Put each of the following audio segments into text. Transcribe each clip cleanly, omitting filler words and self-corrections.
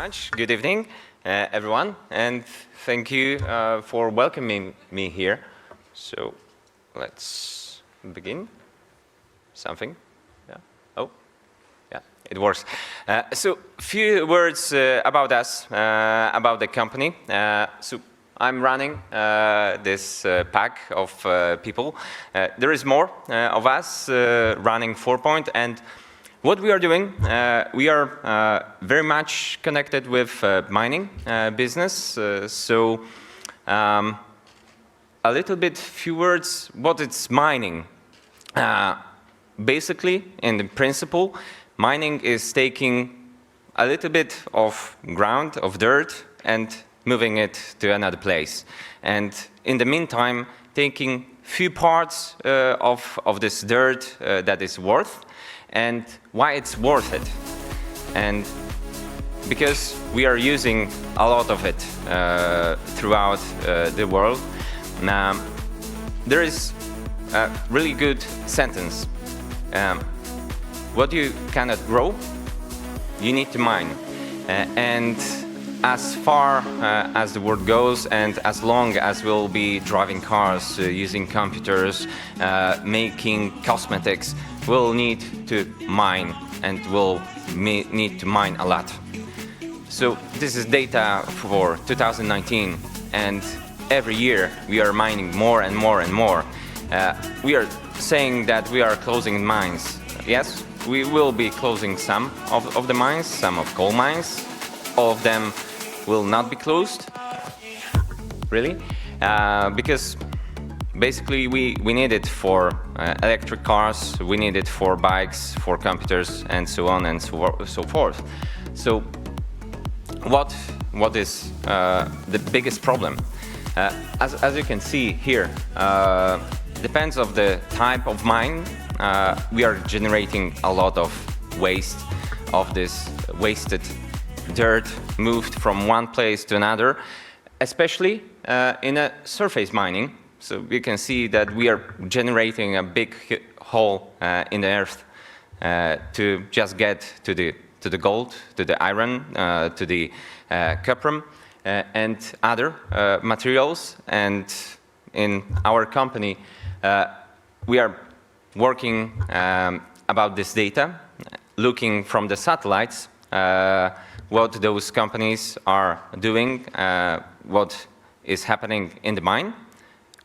much. Good evening, everyone, and thank you for welcoming me here. So let's begin. Something? Yeah. Oh, yeah, it works. So few words about us, about the company. So I'm running this pack of people. There is more of us running 4Point, and what we are doing, we are very much connected with mining business. So a little bit, few words, what is mining? Basically, in the principle, mining is taking a little bit of ground, of dirt, and moving it to another place. And in the meantime, taking few parts of this dirt that is worth, and why it's worth it. And because we are using a lot of it throughout the world, there is a really good sentence. What you cannot grow, you need to mine. And as far as the world goes, and as long as we'll be driving cars, using computers, making cosmetics, we'll need to mine, and we'll need to mine a lot. So this is data for 2019, and every year we are mining more and more and more. We are saying that we are closing mines. Yes, we will be closing some of the mines, some of coal mines. All of them will not be closed, really, because basically we need it for electric cars, we need it for bikes, for computers, and so on and so forth. So what is the biggest problem? As you can see here, depends of the type of mine, we are generating a lot of waste, of this wasted dirt moved from one place to another, especially in a surface mining. So you can see that we are generating a big hole in the earth to just get to the gold, to the iron, to the copper, and other materials. And in our company, we are working about this data, looking from the satellites what those companies are doing, what is happening in the mine,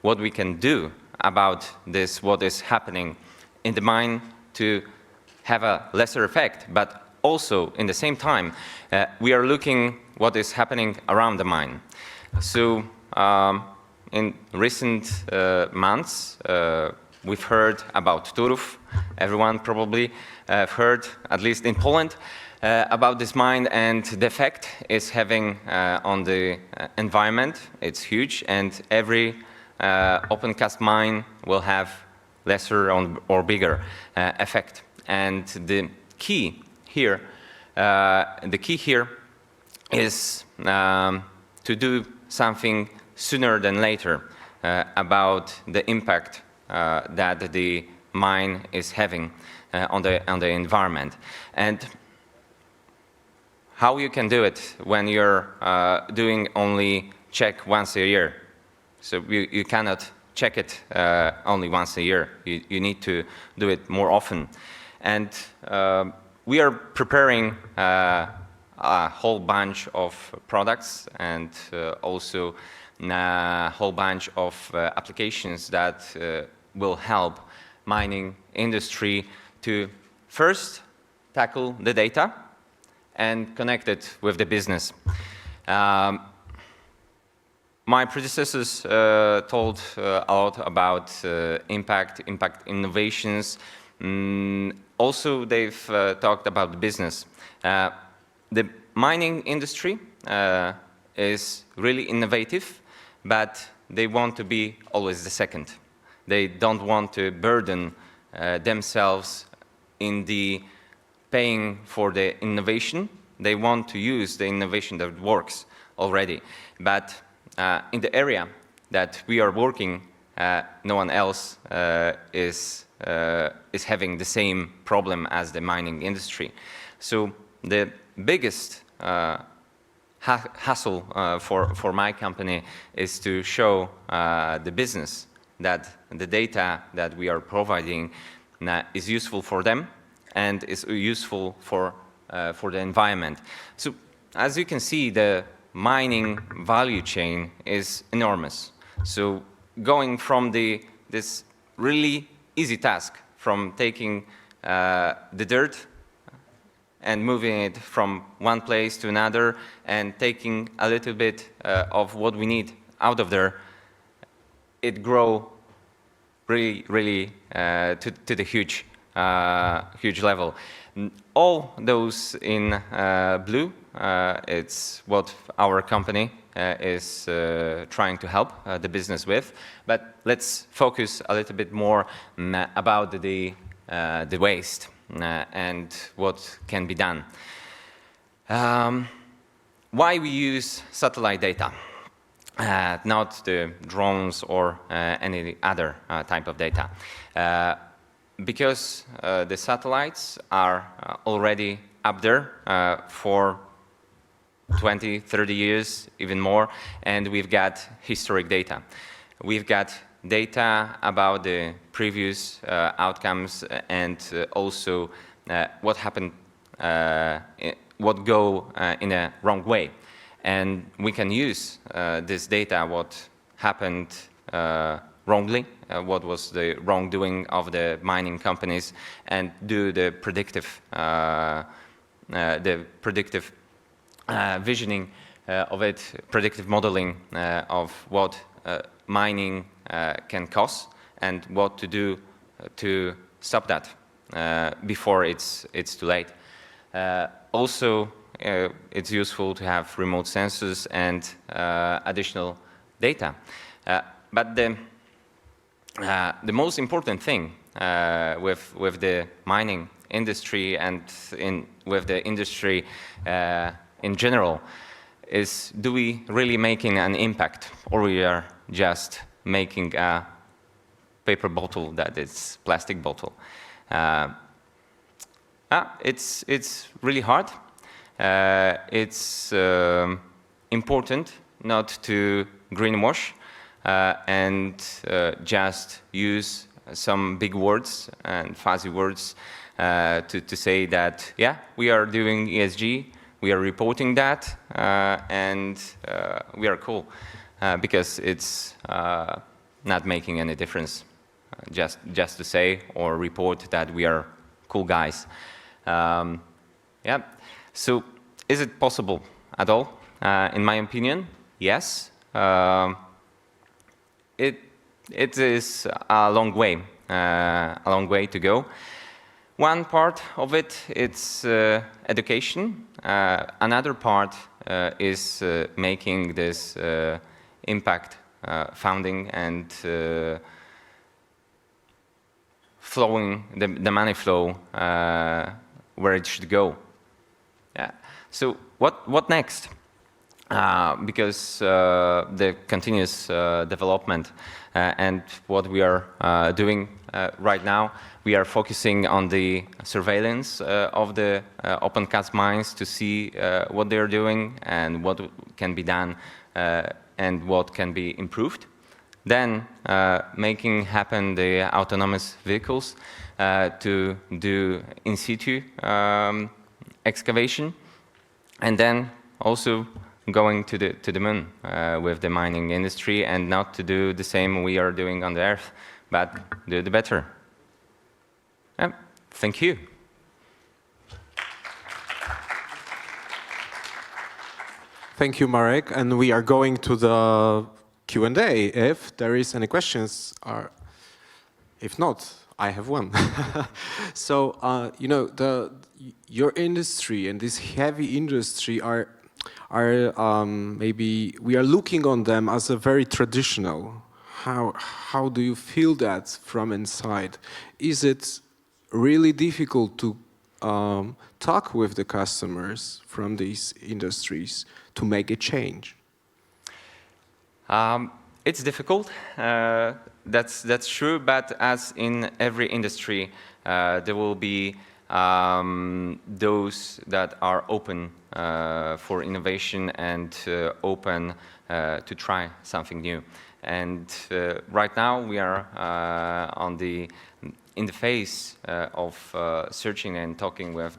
what we can do about this, what is happening in the mine to have a lesser effect, but also in the same time, we are looking what is happening around the mine. So in recent months, we've heard about Turów. Everyone probably heard, at least in Poland, about this mine and the effect it's having on the environment. It's huge, and every opencast mine will have lesser or bigger effect. And the key here is to do something sooner than later about the impact that the mine is having on the environment. And how you can do it when you're doing only check once a year. So you cannot check it only once a year. You need to do it more often. And we are preparing a whole bunch of products and also a whole bunch of applications that will help mining industry to first tackle the data and connect it with the business. My predecessors told a lot about impact innovations. Also, they've talked about the business. The mining industry is really innovative, but they want to be always the second. They don't want to burden themselves in the paying for the innovation. They want to use the innovation that works already. But in the area that we are working, no one else is having the same problem as the mining industry. So the biggest hassle for my company is to show the business that the data that we are providing is useful for them and is useful for the environment. So as you can see, the mining value chain is enormous. So going from this really easy task, from taking the dirt and moving it from one place to another and taking a little bit of what we need out of there, it grow really to the huge level. All those in blue, it's what our company is trying to help the business with. But let's focus a little bit more about the waste and what can be done. Why we use satellite data, not the drones or any other type of data? Because the satellites are already up there for 20, 30 years, even more, and we've got historic data. We've got data about the previous outcomes and also what happened, what go in a wrong way. And we can use this data, what happened wrongly, what was the wrongdoing of the mining companies, and do the predictive visioning of it, predictive modeling of what mining can cost and what to do to stop that before it's too late. Also, it's useful to have remote sensors and additional data. But the most important thing with the mining industry and with the industry in general is, do we really making an impact, or we are just making a paper bottle that is plastic bottle? It's really hard. It's important not to greenwash and just use some big words and fuzzy words to say that, yeah, we are doing ESG, we are reporting that, and we are cool, because it's not making any difference just to say or report that we are cool guys. Yeah. So is it possible at all? In my opinion, yes. It is a long way to go. One part of it, it's education. Another part is making this impact funding and flowing the money flow where it should go. Yeah. So what next? Because the continuous development and what we are doing right now, we are focusing on the surveillance of the opencast mines to see what they are doing and what can be done and what can be improved. Then making happen the autonomous vehicles to do in situ excavation, and then also going to the moon with the mining industry, and not to do the same we are doing on the Earth, but do the better. Thank you. Thank you, Marek. And we are going to the Q&A. If there is any questions, if not, I have one. So, you know, your industry and this heavy industry are maybe we are looking on them as a very traditional. How do you feel that from inside? Is it really difficult to talk with the customers from these industries to make a change? It's difficult. That's true. But as in every industry, there will be those that are open for innovation and open to try something new. And right now we are in the phase of searching and talking with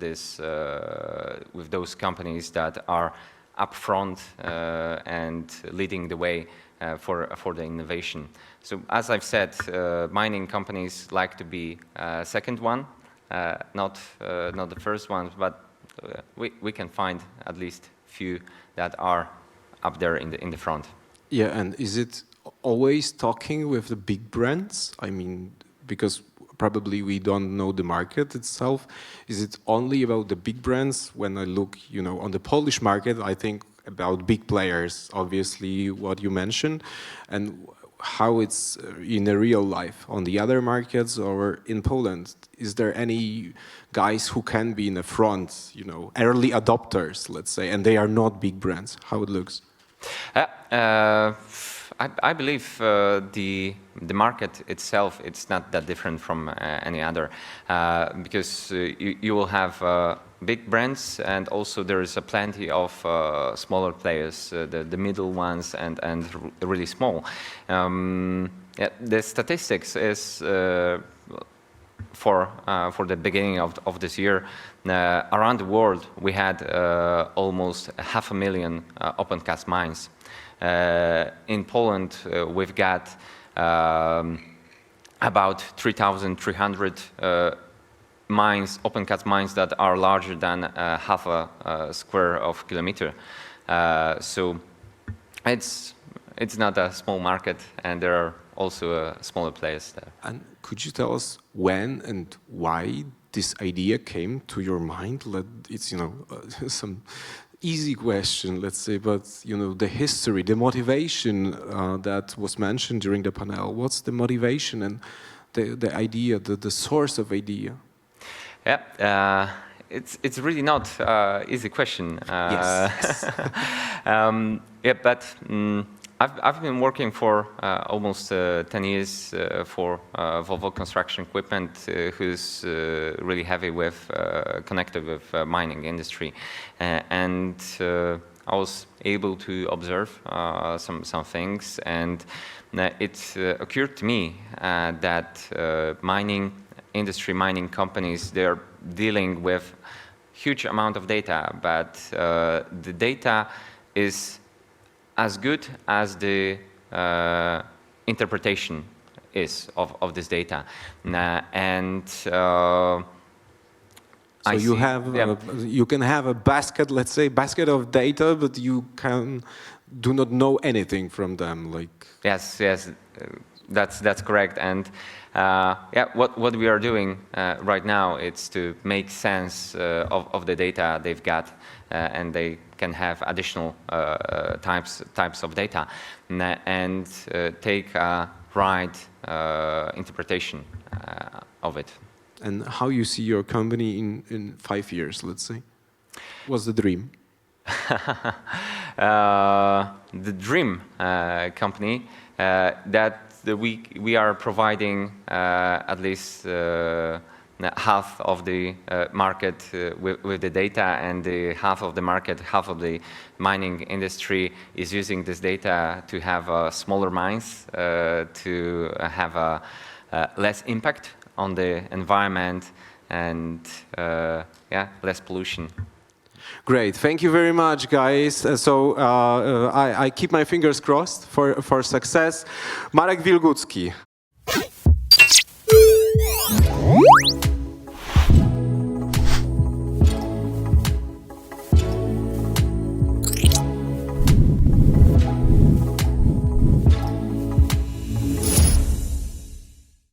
with those companies that are upfront and leading the way for the innovation. So as I've said, mining companies like to be second one, not the first ones, but we can find at least few that are up there in the front. Yeah, and is it always talking with the big brands? I mean, because probably we don't know the market itself. Is it only about the big brands? When I look, on the Polish market, I think about big players, obviously what you mentioned, and how it's in the real life on the other markets or in Poland. Is there any guys who can be in the front, early adopters, let's say, and they are not big brands? How it looks? I believe the market itself, it's not that different from any other, because you will have big brands, and also there is plenty of smaller players, the middle ones and really small. Yeah, the statistics is for the beginning of this year, around the world we had almost 500,000 opencast mines. In Poland, we've got about 3,300 mines, opencast mines that are larger than half a square of kilometer. So it's not a small market, and there are also smaller players there. And could you tell us when and why this idea came to your mind? It's some easy question, let's say, but the history, the motivation that was mentioned during the panel. What's the motivation and the idea, the source of idea? Yeah, it's really not easy question. Yes. Yeah, but I've been working for almost 10 years for Volvo Construction Equipment, who's really heavy with connected with mining industry, and I was able to observe some things, and it occurred to me that mining industry, mining companies, they're dealing with huge amount of data, but the data is as good as the interpretation is of this data, and so you can have a basket, let's say, basket of data, but you do not know anything from them, like. Yes, that's correct, and yeah, what we are doing right now is to make sense of the data they've got, and they can have additional types of data, and take a right interpretation of it. And how you see your company in 5 years, let's say? What's the dream? The dream company that we are providing at least half of the market with the data, and the half of the market, half of the mining industry is using this data to have smaller mines, to have a less impact on the environment, and yeah, less pollution. Great, thank you very much, guys. So I keep my fingers crossed for success. Marek Wilgucki.